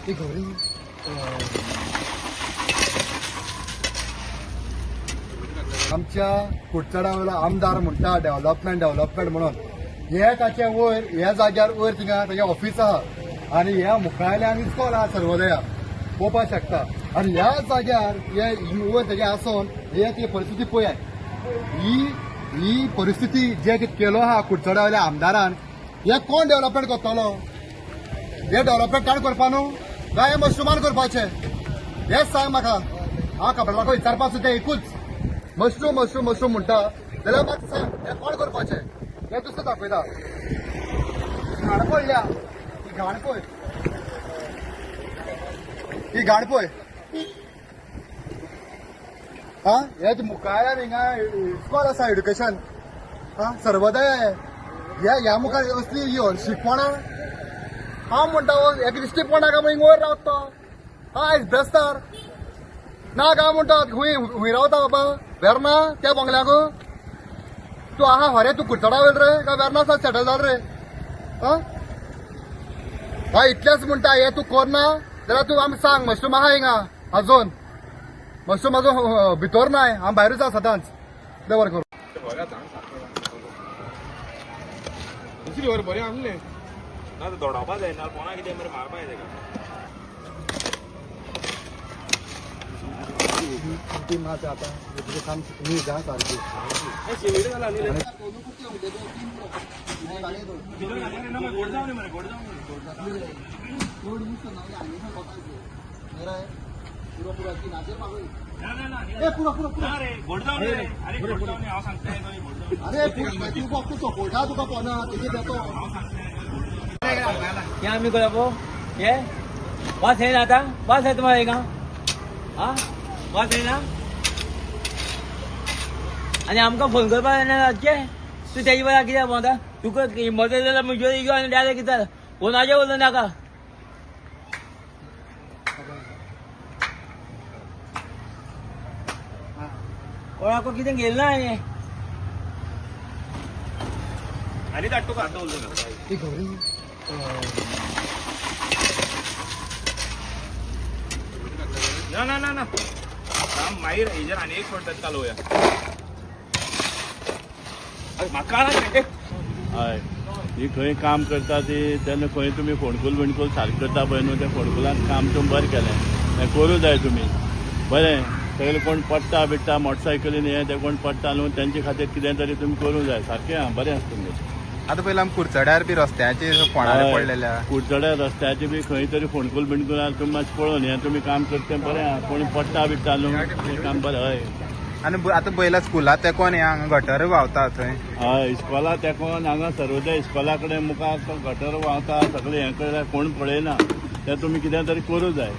ती घरी आमच्या कुडचडा वयलो आमदार म्हणटा डेव्हलपमेंट म्हणून हे ताचे वयर ह्या जाग्यार वयर थिंगा ताचें ऑफिस आहा आनी ह्या मुखावेल्यान इस्कॉल आहा सर्वोदया पळोवपाक शकता आनी ह्या जाग्यार हे वयर ताचे आसून हे ती परिस्थिती पळयात ही परिस्थिती जे कितें केलो आहा कुडचडा वयल्या आमदारान हे कोण डेव्हलपमेंट करतलो हे डेव्हलपमेंट काण करपा न्हू काय हे मशरूमान करपाचें हेच सांग म्हाका हांव कपडाको विचारपाक सुद्दां एकूच मशरूम म्हणटा जाल्यार म्हाका सांग हे कोण करपाचें हे दुसरें दाखयता घाण पडल्या ही घाण पळय ही घाण पळय हा हे मुखार हिंगा इस्कॉल आसा एड्युकेशन हा सर्वोदय ह्या मुखार असली ही शिकवणां हांव म्हणटा एक दिश्टीपणा काय हिंग वयर रावता हा बेस्तार ना काय म्हणटा हुंय रावता बाबा वेर्ना त्या बंगल्याक तूं आहा हरे तूं कुडचडा वयल रे काय वेर्ना सेटल जाल रे हा इतलेंच म्हणटा हे तूं करना जाल्यार तूं आमी सांग मशरूम आहा हिंगा आजून मशरूम आजून भितर नाय हांव भायरूच आसा सदांच देवर करूं बरें आसलें ना दोडावपा जायना कोणा कितें मरे मारपा जाय तेका आता काम तुम्ही जा सारखी क्या आम्ही करपो ये वास आहे ना आता वास आहे तुम्हाला का हा वास आहे ना आणि आमकां फोन करपा जायना रातचे तूं तेजे वेळार कित्याक म्हणटा तुका मदत जाल्यार म्हज्यो यो आनी डायरेक्ट कितें फोनाचेर उलोव नाका कोणाको कितें गेल ना आनी धाडटो का आतां उलयना ती घरी ना मागीर हेजेर आनी एक फावट चालवया म्हाका हय ही खंय काम करता ती तेन्ना खंय तुमी फोणकूल बिणकूल सारकें करता पळय न्हू त्या फोणकुलान काम तुमी बरें केलें तें करूं जाय तुमी बरें सगळे कोण पडटा बिडटा मोटरसायकलीन हे ते कोण पडटा न्हू तेंचे खातीर कितें तरी तुमी करूं जाय सारकें आं बरें आसा तुमचें आता पयलीं आमी कुडचड्यार बी रस्त्याचेर फोंडार पडलेल्या कुडचड्या रस्त्याचे बी खंय तरी फोणकूल बिणकूल तुमी मातशें पळोवन हें तुमी काम करता तें बरें आहा कोणी पडटा बिडटा न्हू तें काम बरें हय आनी आतां पयला स्कुलात तेकोन हे हांगा गटर व्हांवता थंय हय इस्कॉला तेकोन हांगा सर्वोदय इस्कॉला कडेन मुखार तो गटर व्हांवता सगळें हें करता कोण पळयना तें तुमी कितें तरी करूं जाय